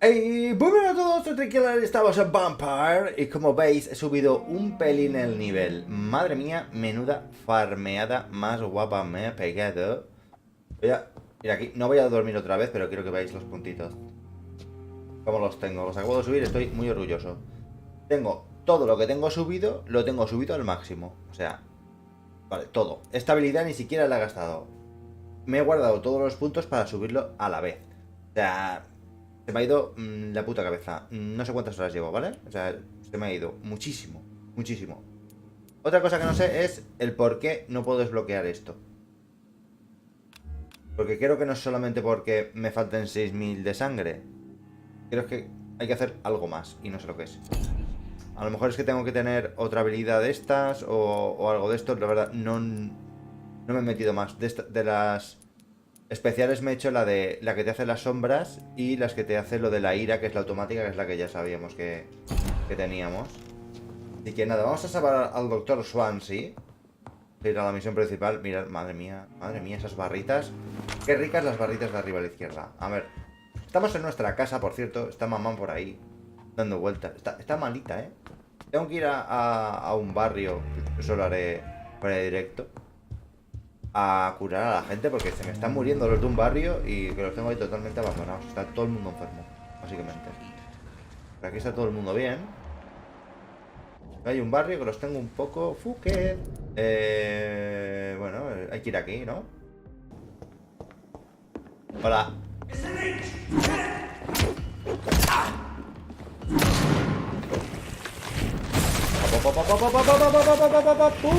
Hey, bueno a todos, soy Tranquila, estamos en Vampyr y como veis he subido un pelín el nivel. Madre mía, menuda farmeada más guapa me he pegado. Voy a ir aquí, no voy a dormir otra vez, pero quiero que veáis los puntitos. Cómo los tengo, los acabo de subir, estoy muy orgulloso. Tengo todo lo que tengo subido, lo tengo subido al máximo. O sea, vale, todo. Esta habilidad ni siquiera la he gastado. Me he guardado todos los puntos para subirlo a la vez. O sea, se me ha ido la puta cabeza. No sé cuántas horas llevo, ¿vale? O sea, se me ha ido muchísimo, muchísimo. Otra cosa que no sé es el por qué no puedo desbloquear esto. Porque creo que no es solamente porque me falten 6000 de sangre. Creo que hay que hacer algo más y no sé lo que es. A lo mejor es que tengo que tener otra habilidad de estas o algo de esto. La verdad, no me he metido más. De las especiales me he hecho la que te hace las sombras y las que te hace lo de la ira, que es la automática, que es la que ya sabíamos que teníamos. Así que nada, vamos a salvar al doctor Swansea. Ir a la misión principal. Mirad, madre mía, esas barritas. Qué ricas las barritas de arriba a la izquierda. A ver, estamos en nuestra casa, por cierto. Está mamá por ahí, dando vueltas. Está malita, ¿eh? Tengo que ir a un barrio. Eso lo haré fuera de directo. A curar a la gente porque se me están muriendo los de un barrio y que los tengo ahí totalmente abandonados. Está todo el mundo enfermo, básicamente. Pero aquí está todo el mundo bien. Hay un barrio que los tengo un poco fuquet. Bueno, hay que ir aquí, ¿no? Hola. ¡Pum!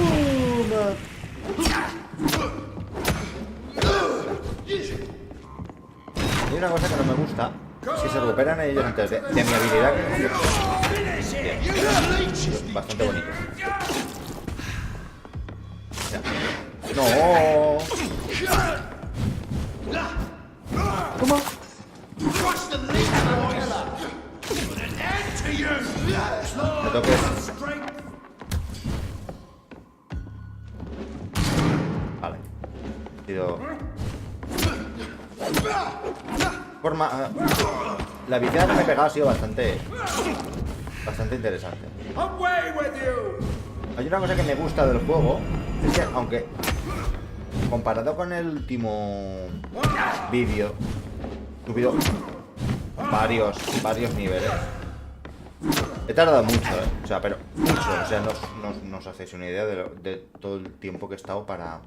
Hay una cosa que no me gusta. Si se recuperan ellos antes de mi habilidad. Bien. Bastante bonito. Ya. No. ¿Cómo? Me toques. Vale. Ha sido... Forma... La viciada que me he pegado ha sido bastante interesante. Hay una cosa que me gusta del juego, es que aunque comparado con el último vídeo, he subido varios niveles. He tardado mucho, o sea, pero mucho. O sea, no os hacéis una idea de todo el tiempo que he estado para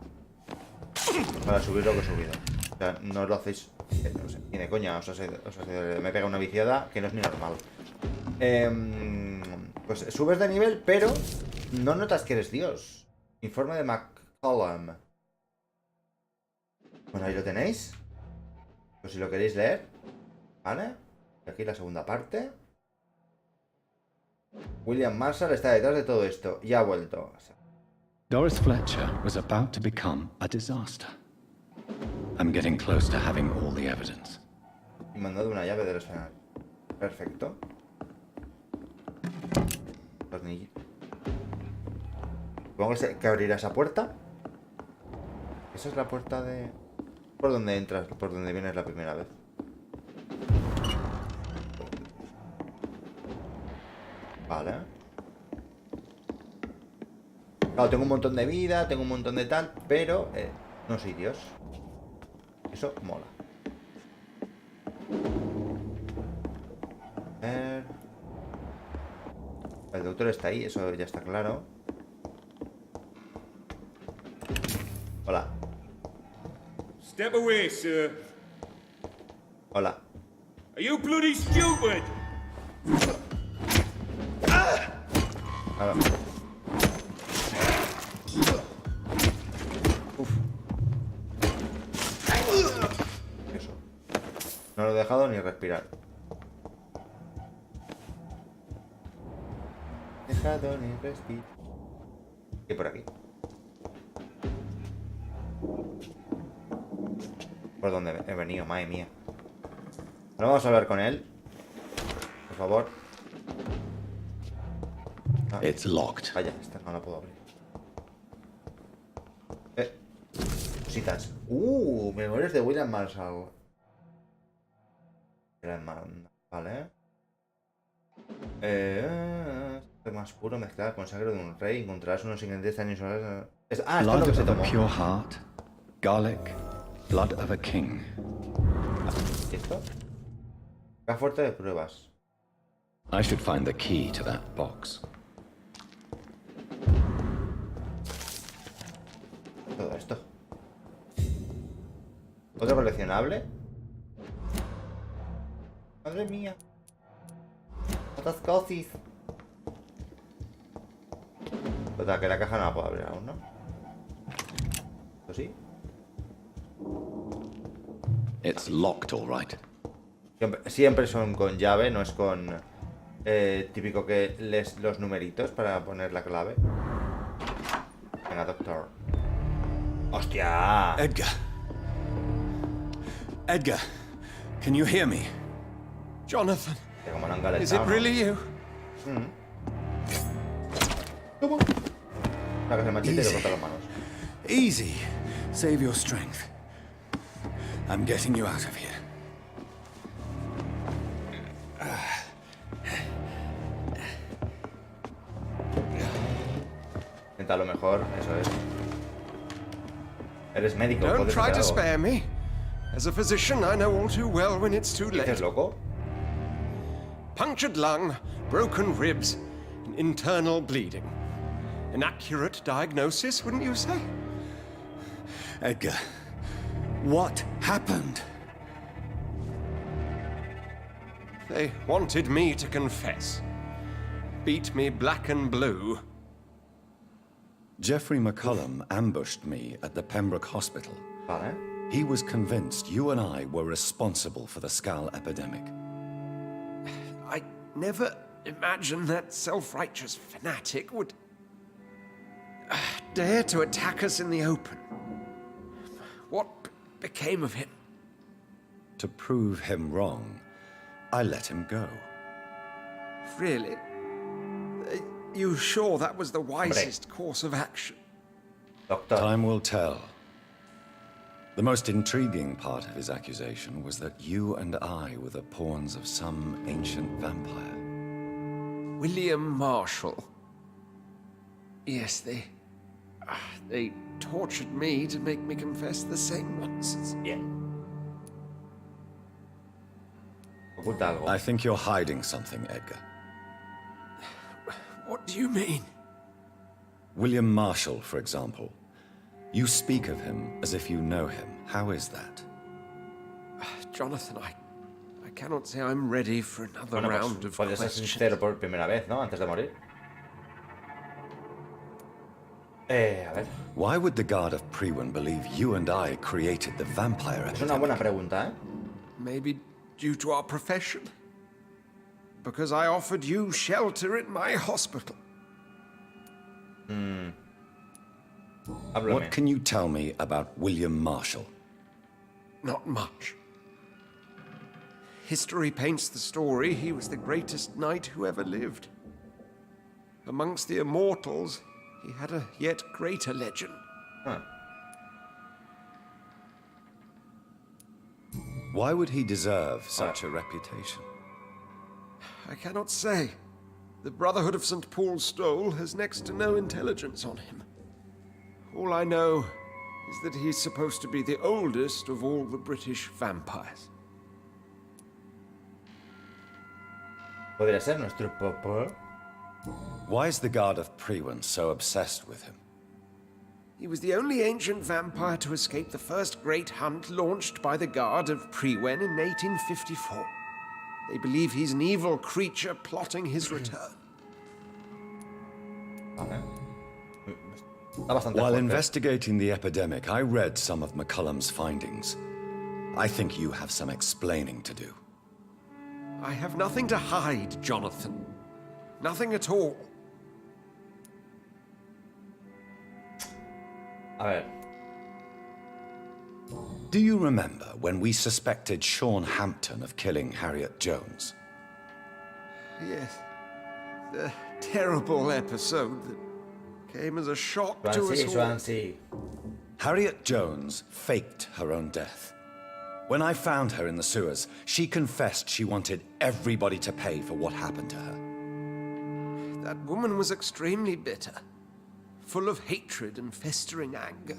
subir lo que he subido. O sea, no os lo hacéis, no sé, ni de coña. Me pega una viciada que no es ni normal. Pues subes de nivel, pero no notas que eres Dios. Informe de McCollum. Bueno, ahí lo tenéis. Pues si lo queréis leer, ¿vale? Y aquí la segunda parte. William Marshall está detrás de todo esto y ha vuelto. Doris Fletcher was about to become a disaster. I'm getting close to having all the evidence. Y mandado una llave del escenario. Perfecto. Tornillo. Supongo que abrirá esa puerta. Esa es la puerta de... Por donde entras, por donde vienes la primera vez. Vale. Claro, tengo un montón de vida, tengo un montón de tal, pero no soy Dios. Eso mola. A ver. El doctor está ahí, eso ya está claro. Hola. Step away, sir. Hola. Are you bloody stupid? Claro. Uf. Eso. No lo he dejado ni respirar. Dejado ni respirar. Y por aquí. Por donde he venido, madre mía. Ahora vamos a hablar con él. Por favor. Ah. It's locked. Vaya, esta no la puedo abrir. Cositas. Memorias de William Marshall. Gran Vale. Más puro mezclado con sangre de un rey. Encontrarás unos ingredientes tan insulares. Esto es lo Blood que se of a tomó. pure heart, garlic, blood of a king. ¿Esto? Caja fuerte de pruebas. I should find the key to that box. Todo esto. ¿Otro coleccionable? Madre mía. Otras cosas. Total, que la caja no la puedo abrir aún, ¿no? ¿Esto sí? It's locked, all right. Siempre son con llave, no es con típico que lees los numeritos para poner la clave. Venga, doctor. ¡Hostia! Edgar. Edgar, can you hear me? Jonathan, Que como no han calentado, is it ¿no? really you? ¿Cómo? Sacas el machete y le cortas las manos. Easy. Save your strength. I'm getting you out of here. Intenta lo mejor, eso es. Eres médico, Don't puedes try hacer to algo. spare me. As a physician, I know all too well when it's too ¿Qué dices, late. loco? Punctured lung, broken ribs, and internal bleeding. An accurate diagnosis, wouldn't you say? Edgar, what happened? They wanted me to confess. Beat me black and blue. Jeffrey McCullum ambushed me at the Pembroke Hospital. Vale. He was convinced you and I were responsible for the Skal epidemic. I never imagined that self-righteous fanatic would dare to attack us in the open. What became of him? To prove him wrong, I let him go. Really? You sure that was the wisest course of action? Doctor. Time will tell. The most intriguing part of his accusation was that you and I were the pawns of some ancient vampire. William Marshall. Yes, they tortured me to make me confess the same nonsense. Bien. Oculta algo. I think you're hiding something, Edgar. What do you mean? William Marshall, for example. You speak of him as if you know him. How is that? Jonathan, I cannot say I'm ready for another Bueno, round pues, of puedes ser questions. sincero por primera vez, ¿no? Antes de morir. A ver. Why would the Guard of Priwen believe you and I created the vampire Es una buena epidemic? pregunta, ¿eh? Maybe due to our profession? Because I offered you shelter in my hospital. Háblame. What can you tell me about William Marshall? Not much. History paints the story he was the greatest knight who ever lived. Amongst the immortals, he had a yet greater legend. Ah. Why would he deserve such a reputation? I cannot say. The Brotherhood of St. Paul's Stole has next to no intelligence on him. All I know is that he's supposed to be the oldest of all the British vampires. Podría ser nuestro papá. Why is the Guard of Priwen so obsessed with him? He was the only ancient vampire to escape the first great hunt launched by the Guard of Priwen in 1854. They believe he's an evil creature plotting his return. Vale. Está bastante While fuerte. investigating the epidemic, I read some of McCullum's findings. I think you have some explaining to do. I have nothing to hide, Jonathan. Nothing at all. A ver. Do you remember when we suspected Sean Hampton of killing Harriet Jones? Yes. The terrible episode that came as a shock to us Swansea, all. Swansea. Harriet Jones faked her own death. When I found her in the sewers, she confessed she wanted everybody to pay for what happened to her. That woman was extremely bitter, full of hatred and festering anger.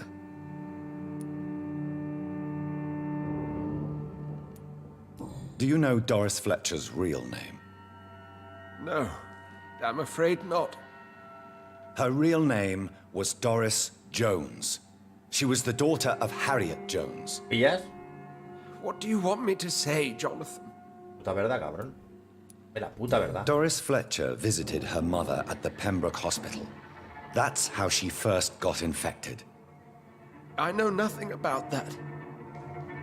Do you know Doris Fletcher's real name? No, I'm afraid not. Her real name was Doris Jones. She was the daughter of Harriet Jones. ¿Pillas? What do you want me to say, Jonathan? Puta verdad, cabrón. Es la puta verdad. Doris Fletcher visited her mother at the Pembroke Hospital. That's how she first got infected. I know nothing about that.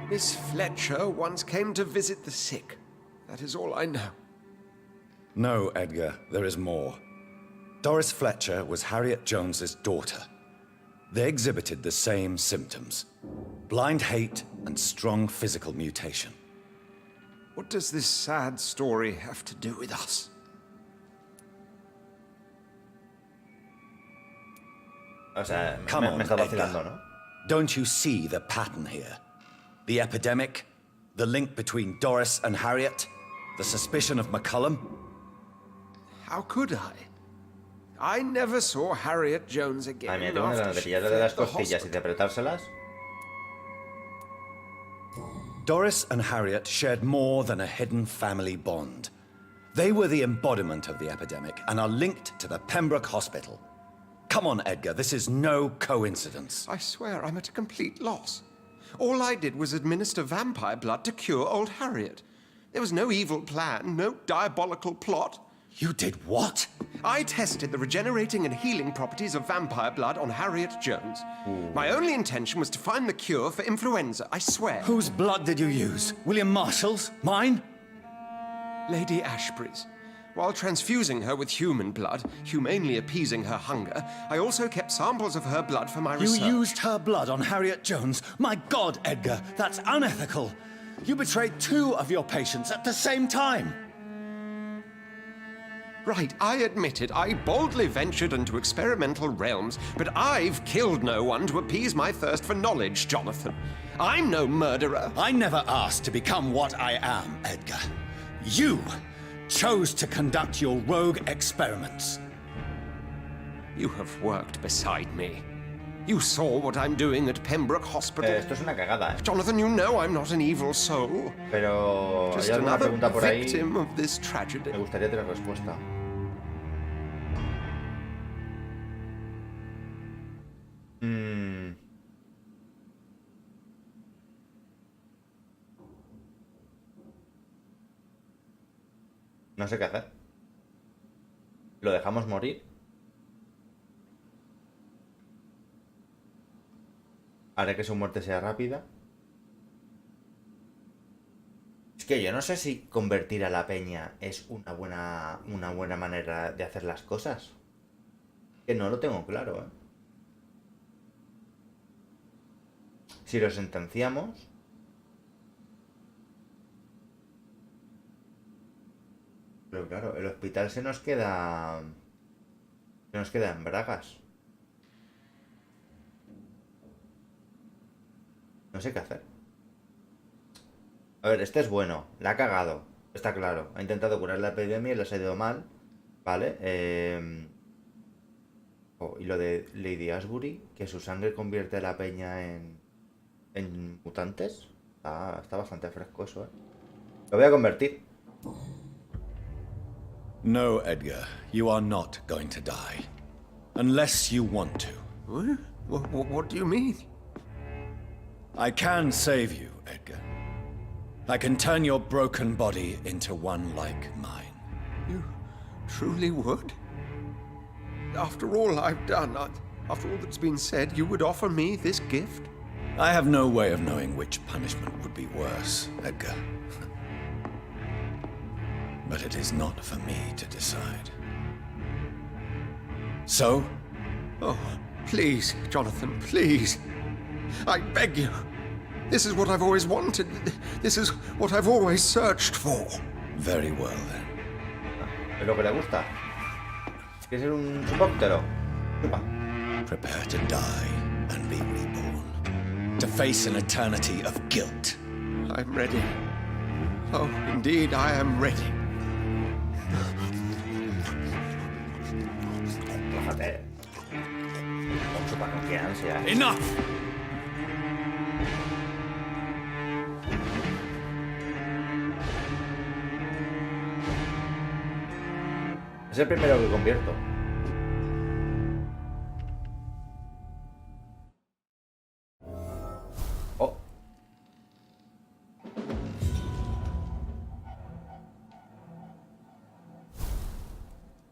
Miss Fletcher once came to visit the sick. That is all I know. No, Edgar, there is more. Doris Fletcher was Harriet Jones's daughter. They exhibited the same symptoms: blind hate and strong physical mutation. What does this sad story have to do with us? O sea, Come on, me está vacilando, Edgar. ¿no? Don't you see the pattern here? The epidemic, the link between Doris and Harriet, the suspicion of McCullum. How could I? I never saw Harriet Jones again. Ay, mira, tengo ganas de after she pillarle de las fled the costillas y hospital. de apretárselas. Doris and Harriet shared more than a hidden family bond. They were the embodiment of the epidemic and are linked to the Pembroke Hospital. Come on, Edgar, this is no coincidence. I swear I'm at a complete loss. All I did was administer vampire blood to cure old Harriet. There was no evil plan, no diabolical plot. You did what? I tested the regenerating and healing properties of vampire blood on Harriet Jones. My only intention was to find the cure for influenza, I swear. Whose blood did you use? William Marshall's? Mine? Lady Ashbury's. While transfusing her with human blood, humanely appeasing her hunger, I also kept samples of her blood for my You research. used her blood on Harriet Jones? My God, Edgar, that's unethical. You betrayed 2 of your patients at the same time. Right, I admit it. I boldly ventured into experimental realms, but I've killed no one to appease my thirst for knowledge, Jonathan. I'm no murderer. I never asked to become what I am, Edgar. You chose to conduct your rogue experiments. You have worked beside me. You saw what I'm doing at Pembroke Hospital. Esto es una cagada, ¿eh? Jonathan, you know I'm not an evil soul. Pero Just hay alguna another pregunta por ahí. victim of this tragedy. Me gustaría tener respuesta. No sé qué hacer. ¿Lo dejamos morir? ¿Haré que su muerte sea rápida? Es que yo no sé si convertir a la peña es una buena manera de hacer las cosas. Que no lo tengo claro, ¿eh? Si lo sentenciamos... Pero claro, el hospital se nos queda en bragas. No sé qué hacer. A ver, este es bueno. La ha cagado. Está claro. Ha intentado curar la epidemia y le ha ido mal. Vale. Y lo de Lady Ashbury, que su sangre convierte a la peña en mutantes. Está bastante fresco eso, ¿eh? Lo voy a convertir. No, Edgar, you are not going to die. Unless you want to. What do you mean? I can save you, Edgar. I can turn your broken body into one like mine. You truly would? After all I've done, after all that's been said, you would offer me this gift? I have no way of knowing which punishment would be worse, Edgar. But it is not for me to decide. So? Oh, please, Jonathan, please. I beg you. This is what I've always wanted. This is what I've always searched for. Very well, then. Es lo que le gusta. ¿Quiere ser un chupóptero? Chupa. Prepare to die and be reborn. To face an eternity of guilt, I'm ready. Oh, indeed, I am ready. Bájate. Mucho para confianza. Enough! Es el primero que convierto. Oh.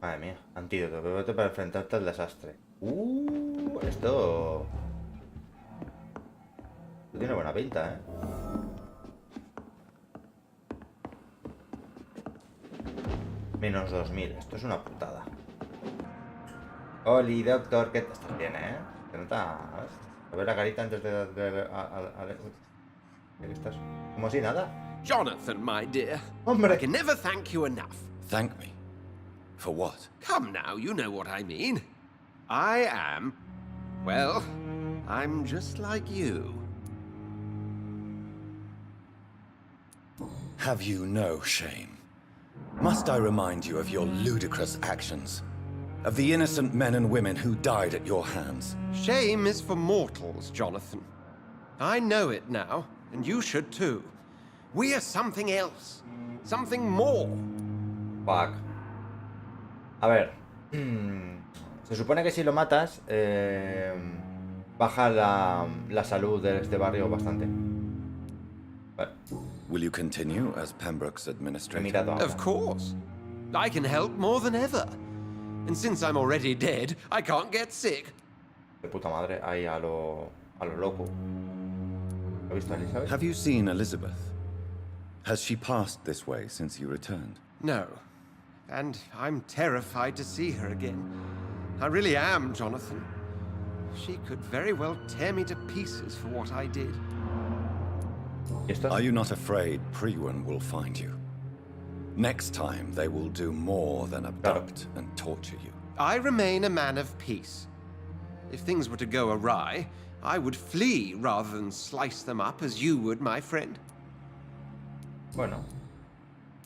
Madre mía, antídoto, prepárate para enfrentarte al desastre. Esto tiene buena pinta, ¿eh? Menos 2000, esto es una putada. Oli, doctor, ¿qué estás bien, eh? ¿Te nota? A ver la carita antes de ¿qué estás? Como si nada. Jonathan, my dear. Hombre. I can never thank you enough. Thank me? For what? Come now, you know what I mean. I am... well, I'm just like you. Have you no shame? Must I remind you of your ludicrous actions? Of the innocent men and women who died at your hands? Shame is for mortals, Jonathan. I know it now, and you should too. We are something else. Something more. Fuck. A ver. Se supone que si lo matas, baja la salud de este barrio bastante. Vale. Will you continue as Pembroke's administrator? Mirado ahora. Of course. I can help more than ever. And since I'm already dead, I can't get sick. De puta madre, ahí a lo loco. ¿Lo has visto a Elizabeth? Have you seen Elizabeth? Has she passed this way since you returned? No. And I'm terrified to see her again. I really am, Jonathan. She could very well tear me to pieces for what I did. ¿Y esto? Are you not afraid Priwen will find you? Next time, they will do more than abduct and torture you. I remain a man of peace. If things were to go awry, I would flee rather than slice them up as you would, my friend. Bueno.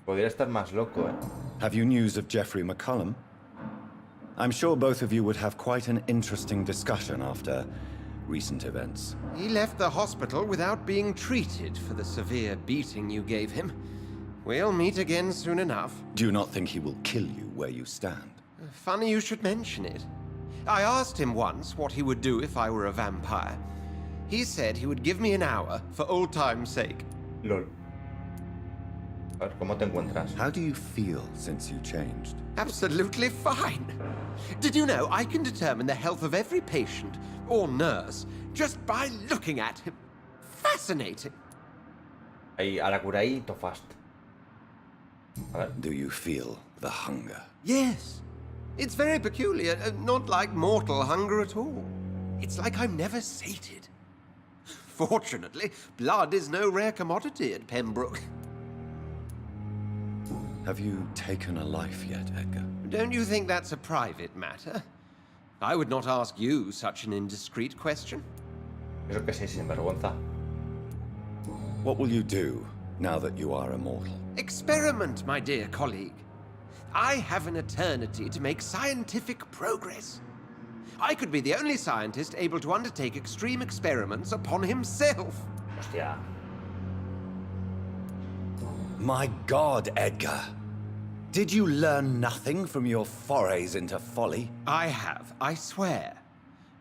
Podría estar más loco, ¿eh? Have you news of Geoffrey McCullum? I'm sure both of you would have quite an interesting discussion after recent events. He left the hospital without being treated for the severe beating you gave him. We'll meet again soon enough. Do you not think he will kill you where you stand? Funny you should mention it. I asked him once what he would do if I were a vampire. He said he would give me an hour for old time's sake. LOL. A ver, ¿cómo te encuentras? How do you feel since you changed? Absolutely fine. Did you know I can determine the health of every patient or nurse just by looking at him? Fascinating. Ahí, a la curadito fast. A ver. Do you feel the hunger? Yes. It's very peculiar, not like mortal hunger at all. It's like I'm never sated. Fortunately, blood is no rare commodity at Pembroke. Have you taken a life yet, Edgar? Don't you think that's a private matter? I would not ask you such an indiscreet question. Eso que sí, sinvergüenza. What will you do now that you are immortal? Experiment, my dear colleague. I have an eternity to make scientific progress. I could be the only scientist able to undertake extreme experiments upon himself. Hostia. My God, Edgar! Did you learn nothing from your forays into folly? I have, I swear.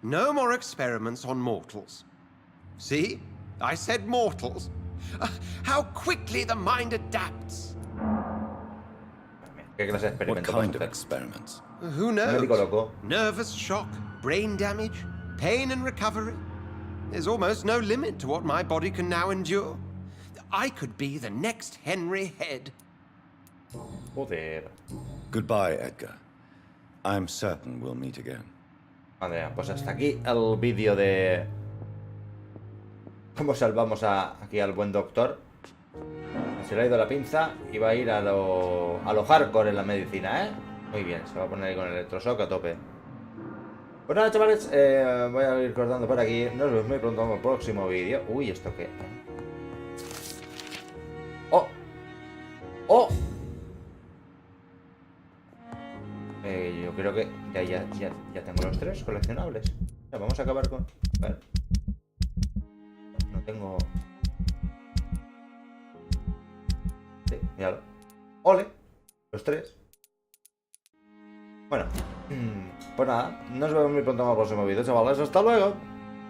No more experiments on mortals. See? I said mortals. How quickly the mind adapts. ¿Qué clase de What experimento kind vas of a hacer? experiments? Who knows? Médico loco. Nervous shock, brain damage, pain and recovery. There's almost no limit to what my body can now endure. I could be the next Henry Head. Joder. Goodbye, Edgar. I'm certain we'll meet again. Madre mía, pues hasta aquí el vídeo de cómo salvamos aquí al buen doctor. Se le ha ido la pinza y va a ir a lo hardcore en la medicina, ¿eh? Muy bien, se va a poner ahí con el electroshock a tope. Pues nada, chavales, voy a ir cortando por aquí. Nos vemos muy pronto en el próximo vídeo. Uy, ¿esto qué? ¡Oh! Yo creo que ya tengo los 3 coleccionables. Ya, vamos a acabar con... Vale. No tengo... Sí, míralo. ¡Ole! Los 3. Bueno, pues nada, nos vemos muy pronto en el próximo vídeo, chavales. ¡Hasta luego!